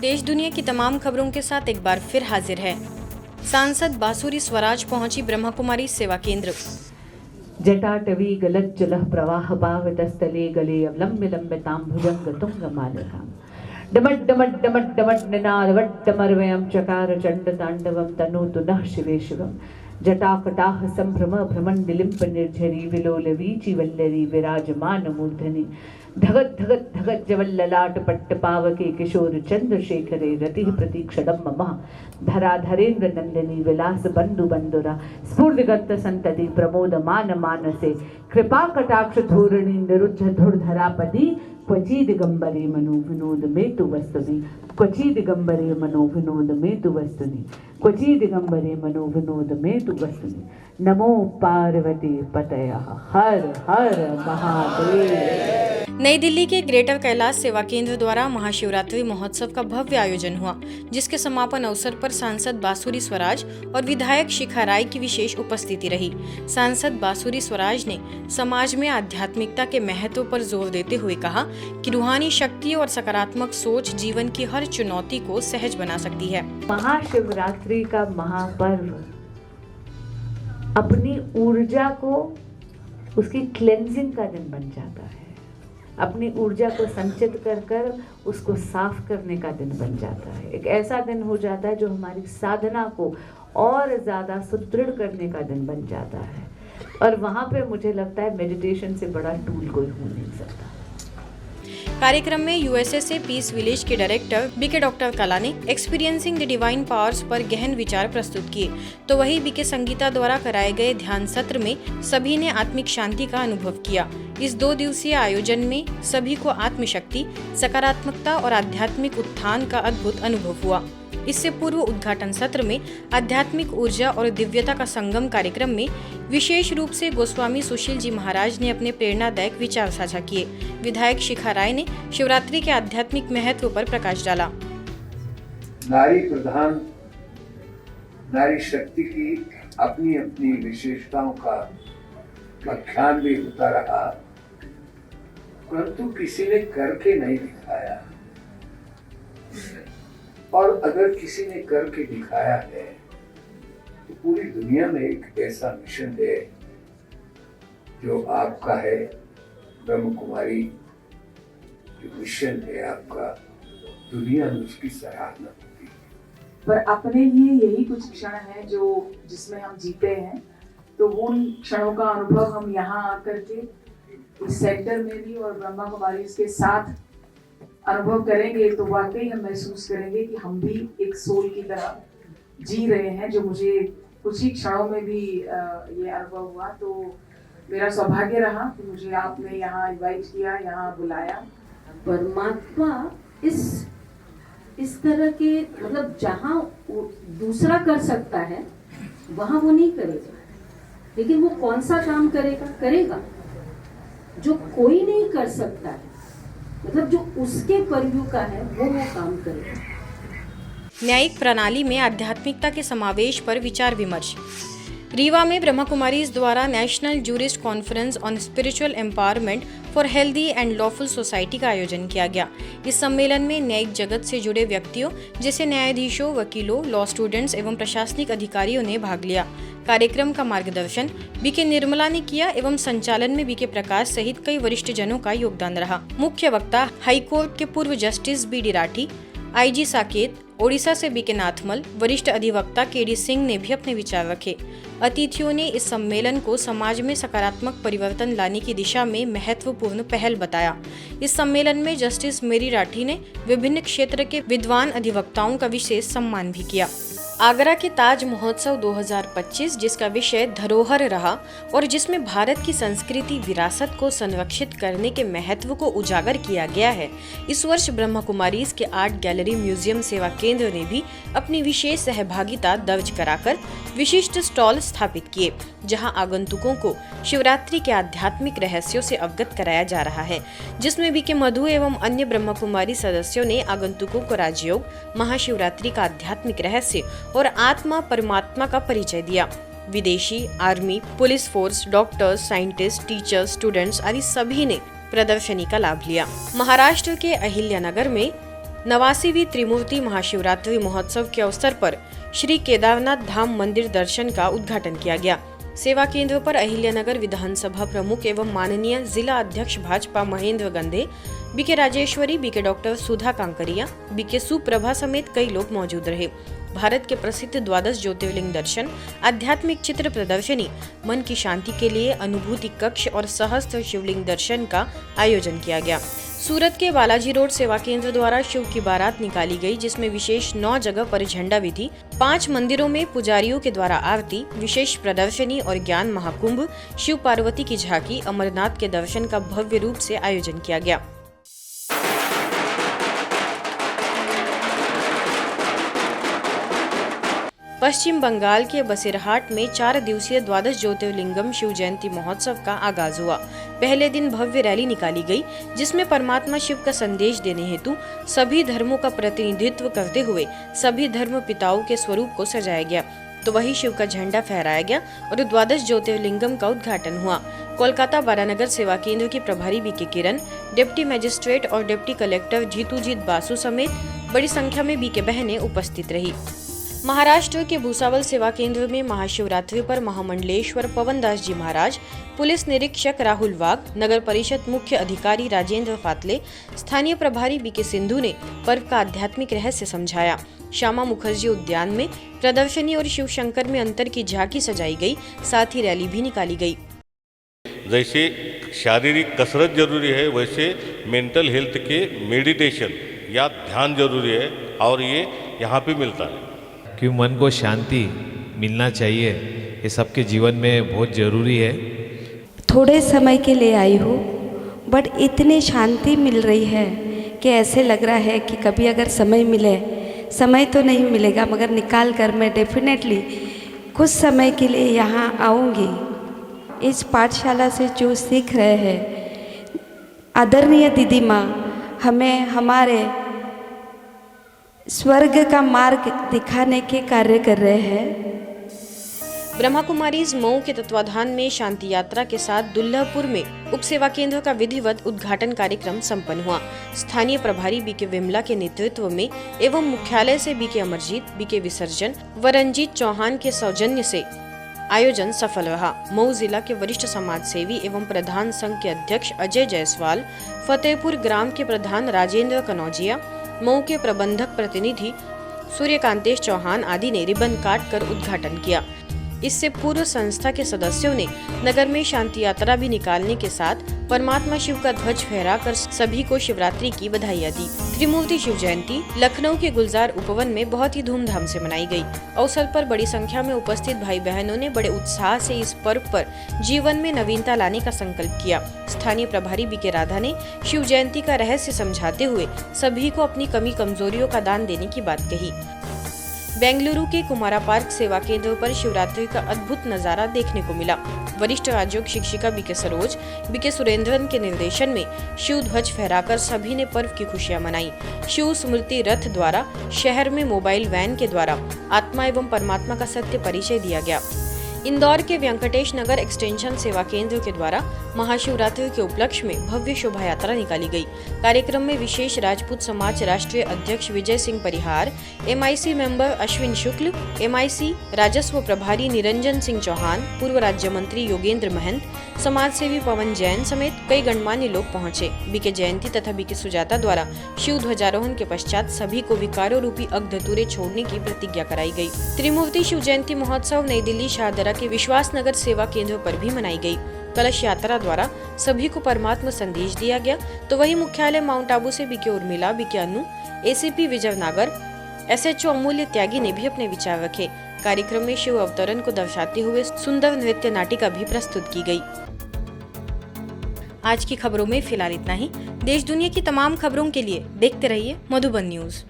देश दुनिया की तमाम खबरों के साथ एक बार फिर हाजिर है सांसद बांसुरी स्वराज पहुंची ब्रह्मा कुमारी सेवा केंद्र। जटाटवी गलज्जलः प्रवाह पावितस्थले गले अवलम्ब्य लम्बिताम्भुजं तुंगमालिकां डमट डमट डमट डमट निनादवट्टमर्वयं चकार चण्डताण्डवं तनोतु नः शिवे शिवम् जटाकटाह संभ्रम भ्रमण्डिलिम्प निर्झरी विलोलवीचि वल्लरी विराजमान मूर्धनि धगत धगत धगत जवल्ललाट पट्ट पावके किशोर चंद्रशेखरे रतिः प्रतीक्षणं मम धराधरेन्द्र नंदिनी विलास बंधु बंधुरा स्फूर्तिगत संतति प्रमोद मान मानसे कृपा कटाक्ष धोरणी निरुद्ध धुरधरापदी क्वचि दिगंबरे मनो विनोद में तु वस्तुनि क्वचि दिगंबरे मनो विनोद में तु वस्तुनि क्वचि दिगंबरे मनो विनोद में तु वस्तुनि नमो पार्वती पतय हर हर महादेव। नई दिल्ली के ग्रेटर कैलाश सेवा केंद्र द्वारा महाशिवरात्रि महोत्सव का भव्य आयोजन हुआ, जिसके समापन अवसर पर सांसद बांसुरी स्वराज और विधायक शिखा राय की विशेष उपस्थिति रही। सांसद बांसुरी स्वराज ने समाज में आध्यात्मिकता के महत्व पर जोर देते हुए कहा कि रूहानी शक्ति और सकारात्मक सोच जीवन की हर चुनौती को सहज बना सकती है। महाशिवरात्रि का महापर्व अपनी ऊर्जा को, उसकी क्लेंजिंग का दिन बन जाता है। अपनी ऊर्जा को संचित कर कर उसको साफ करने का दिन बन जाता है। एक ऐसा दिन हो जाता है जो हमारी साधना को और ज़्यादा सुदृढ़ करने का दिन बन जाता है। और वहाँ पे मुझे लगता है मेडिटेशन से बड़ा टूल कोई हो नहीं सकता। कार्यक्रम में यूएसए पीस विलेज के डायरेक्टर बीके डॉक्टर कला ने एक्सपीरियंसिंग द डिवाइन पावर्स पर गहन विचार प्रस्तुत किए, तो वही बीके संगीता द्वारा कराए गए ध्यान सत्र में सभी ने आत्मिक शांति का अनुभव किया। इस 2 दिवसीय आयोजन में सभी को आत्मशक्ति, सकारात्मकता और आध्यात्मिक उत्थान का अद्भुत अनुभव हुआ। इससे पूर्व उद्घाटन सत्र में आध्यात्मिक ऊर्जा और दिव्यता का संगम कार्यक्रम में विशेष रूप से गोस्वामी सुशील जी महाराज ने अपने प्रेरणादायक विचार साझा किए। विधायक शिखा राय ने शिवरात्रि के आध्यात्मिक महत्व पर प्रकाश डाला। नारी प्रधान नारी शक्ति की अपनी अपनी विशेषताओं का व्याख्यान भी होता रहा, परंतु किसी ने करके नहीं दिखाया। और अगर किसी ने करके दिखाया है तो पूरी दुनिया में एक ऐसा मिशन है जो आपका है, ब्रह्म कुमारी जो मिशन है आपका, दुनिया में उसकी सराहना होती है। पर अपने लिए यही कुछ क्षण है जो जिसमें हम जीते हैं, तो उन क्षणों का अनुभव हम यहाँ आकर के इस सेंटर में भी और ब्रह्मा कुमारी के साथ अनुभव करेंगे तो वाकई हम महसूस करेंगे कि हम भी एक सोल की तरह जी रहे हैं, जो मुझे कुछ ही क्षणों में भी ये अनुभव हुआ। तो मेरा सौभाग्य रहा कि मुझे आपने यहाँ इनवाइट किया, यहाँ बुलाया। परमात्मा इस तरह के मतलब जहाँ दूसरा कर सकता है वहाँ वो नहीं करेगा, लेकिन वो कौन सा काम करेगा जो कोई नहीं कर सकता है, मतलब जो उसके परव्यू का है वो काम करेगा। न्यायिक प्रणाली में आध्यात्मिकता के समावेश पर विचार विमर्श। रीवा में ब्रह्मा कुमारीज द्वारा national jurist conference on spiritual empowerment for healthy and lawful society का आयोजन किया गया। इस सम्मेलन में न्यायिक जगत से जुड़े व्यक्तियों जैसे न्यायाधीशों, वकीलों, लॉ स्टूडेंट्स एवं प्रशासनिक अधिकारियों ने भाग लिया। कार्यक्रम का मार्गदर्शन बीके निर्मला ने किया एवं संचालन में बीके प्रकाश सहित कई वरिष्ठ जनों का योगदान रहा। मुख्य वक्ता हाईकोर्ट के पूर्व justice BD. Rathi, IG Saket, Odisha से बीके नाथमल, वरिष्ठ अधिवक्ता के.डी. सिंह ने भी अपने विचार रखे। अतिथियों ने इस सम्मेलन को समाज में सकारात्मक परिवर्तन लाने की दिशा में महत्वपूर्ण पहल बताया। इस सम्मेलन में जस्टिस मेरी राठी ने विभिन्न क्षेत्र के विद्वान अधिवक्ताओं का विशेष सम्मान भी किया। आगरा के ताज महोत्सव 2025, जिसका विषय धरोहर रहा और जिसमें भारत की संस्कृति विरासत को संरक्षित करने के महत्व को उजागर किया गया है, इस वर्ष ब्रह्मा कुमारीज के आर्ट गैलरी म्यूजियम सेवा केंद्र ने भी अपनी विशेष सहभागिता दर्ज कराकर विशिष्ट स्टॉल स्थापित किए, जहां आगंतुकों को शिवरात्रि के आध्यात्मिक रहस्यों से अवगत कराया जा रहा है, जिसमें बीके मधु एवं अन्य ब्रह्मा कुमारी सदस्यों ने आगंतुकों को राजयोग, महाशिवरात्रि का आध्यात्मिक रहस्य और आत्मा परमात्मा का परिचय दिया। विदेशी, army, police force, doctors, scientist, teachers, students आदि सभी ने प्रदर्शनी का लाभ लिया। महाराष्ट्र के अहिल्यानगर में 89वीं त्रिमूर्ति महाशिवरात्रि महोत्सव के अवसर पर श्री केदारनाथ धाम मंदिर दर्शन का उद्घाटन किया गया। सेवा केंद्र पर अहिल्यानगर विधानसभा प्रमुख एवं माननीय जिला अध्यक्ष Bhajpa Mahendra Gandhe, BK Rajeshwari, BK doctor Sudha Kankariya, BK Suprabha समेत कई लोग मौजूद रहे। भारत के प्रसिद्ध द्वादश ज्योतिर्लिंग दर्शन, आध्यात्मिक चित्र प्रदर्शनी, मन की शांति के लिए अनुभूति कक्ष और सहस्त्र शिवलिंग दर्शन का आयोजन किया गया। सूरत के बालाजी रोड सेवा केंद्र द्वारा शिव की बारात निकाली गई, जिसमें विशेष 9 जगह पर झंडा विधि, 5 मंदिरों में पुजारियों के द्वारा आरती, विशेष प्रदर्शनी और ज्ञान महाकुंभ, शिव पार्वती की झांकी, अमरनाथ के दर्शन का भव्य रूप से आयोजन किया गया। पश्चिम बंगाल के बसीरहाट में 4 दिवसीय द्वादश ज्योतिर्लिंगम शिव जयंती महोत्सव का आगाज हुआ। पहले दिन भव्य रैली निकाली गई, जिसमें परमात्मा शिव का संदेश देने हेतु सभी धर्मों का प्रतिनिधित्व करते हुए सभी धर्म पिताओं के स्वरूप को सजाया गया। तो वही शिव का झंडा फहराया गया और द्वादश ज्योतिर्लिंगम का उद्घाटन हुआ। कोलकाता बारानगर सेवा केंद्र की प्रभारी बीके किरण, डिप्टी मजिस्ट्रेट और डिप्टी कलेक्टर जीतूजीत बासु समेत बड़ी संख्या में बीके बहनें उपस्थित रही। महाराष्ट्र के भूसावल सेवा केंद्र में महाशिवरात्रि पर महामंडलेश्वर पवन दास जी महाराज, पुलिस निरीक्षक राहुल वाघ, नगर परिषद मुख्य अधिकारी राजेंद्र फातले, स्थानीय प्रभारी बीके सिंधु ने पर्व का आध्यात्मिक रहस्य समझाया। श्यामा मुखर्जी उद्यान में प्रदर्शनी और शिव शंकर में अंतर की झांकी सजाई गई, साथ ही रैली भी निकाली गई। जैसे शारीरिक कसरत जरूरी है, वैसे मेंटल हेल्थ के मेडिटेशन या ध्यान जरूरी है, और ये यहाँ पे मिलता है। क्यों मन को शांति मिलना चाहिए, ये सबके जीवन में बहुत ज़रूरी है। थोड़े समय के लिए आई हूँ, बट इतनी शांति मिल रही है कि ऐसे लग रहा है कि कभी अगर समय मिले, समय तो नहीं मिलेगा मगर निकाल कर मैं डेफिनेटली कुछ समय के लिए यहाँ आऊँगी। इस पाठशाला से जो सीख रहे हैं आदरणीय दीदी माँ हमें हमारे स्वर्ग का मार्ग दिखाने के कार्य कर रहे हैं। ब्रह्मा कुमारीज मऊ के तत्वाधान में शांति यात्रा के साथ दुल्लभपुर में उप सेवा केंद्र का विधिवत उद्घाटन कार्यक्रम संपन्न हुआ। स्थानीय प्रभारी बीके विमला के नेतृत्व में एवं मुख्यालय से बीके अमरजीत, बीके विसर्जन व रंजीत चौहान के सौजन्य से आयोजन सफल रहा। मऊ जिला के वरिष्ठ समाज सेवी एवं प्रधान संघ के अध्यक्ष अजय जायसवाल, फतेहपुर ग्राम के प्रधान राजेंद्र कनौजिया, मऊ के प्रबंधक प्रतिनिधि सूर्यकांतेश चौहान आदि ने रिबन काट कर उद्घाटन किया। इससे पूर्व संस्था के सदस्यों ने नगर में शांति यात्रा भी निकालने के साथ परमात्मा शिव का ध्वज फहराकर सभी को शिवरात्रि की बधाइयां दी। त्रिमूर्ति शिव जयंती लखनऊ के गुलजार उपवन में बहुत ही धूमधाम से मनाई गई। अवसर पर बड़ी संख्या में उपस्थित भाई बहनों ने बड़े उत्साह से इस पर्व पर जीवन में नवीनता लाने का संकल्प किया। स्थानीय प्रभारी बीके राधा ने शिव जयंती का रहस्य समझाते हुए सभी को अपनी कमी कमजोरियों का दान देने की बात कही। बेंगलुरु के कुमारा पार्क सेवा केंद्र पर शिवरात्रि का अद्भुत नजारा देखने को मिला। वरिष्ठ राजयोग शिक्षिका बीके सरोज, बीके सुरेंद्रन के निर्देशन में शिव ध्वज फहराकर सभी ने पर्व की खुशियां मनाई। शिव स्मृति रथ द्वारा शहर में मोबाइल वैन के द्वारा आत्मा एवं परमात्मा का सत्य परिचय दिया गया। इंदौर के वेंकटेश नगर एक्सटेंशन सेवा केंद्र के द्वारा महाशिवरात्रि के उपलक्ष्य में भव्य शोभा यात्रा निकाली गई। कार्यक्रम में विशेष राजपूत समाज राष्ट्रीय अध्यक्ष विजय सिंह परिहार, MIC मेंबर अश्विन शुक्ल, MIC राजस्व प्रभारी निरंजन सिंह चौहान, पूर्व राज्य मंत्री योगेंद्र महंत, समाज सेवी पवन जैन समेत कई गणमान्य लोग पहुंचे। बीके जयंती तथा बीके सुजाता द्वारा शिव ध्वजारोहण के पश्चात सभी को विकारों रूपी अग्धतूरे छोड़ने की प्रतिज्ञा कराई गई। त्रिमूर्ति शिव जयंती महोत्सव नई दिल्ली शाहदरा के विश्वास नगर सेवा केंद्र पर भी मनाई गई। कलश यात्रा द्वारा सभी को परमात्मा संदेश दिया गया। तो वही मुख्यालय माउंट आबू से बीके उर्मिला, बीके अनु, ACP विजय नागर, SHO अमूल्य त्यागी ने भी अपने विचार रखे। कार्यक्रम में शिव अवतरण को दर्शाते हुए सुंदर नृत्य नाटिका भी प्रस्तुत की गई। आज की खबरों में फिलहाल इतना ही। देश दुनिया की तमाम खबरों के लिए देखते रहिए मधुबन न्यूज।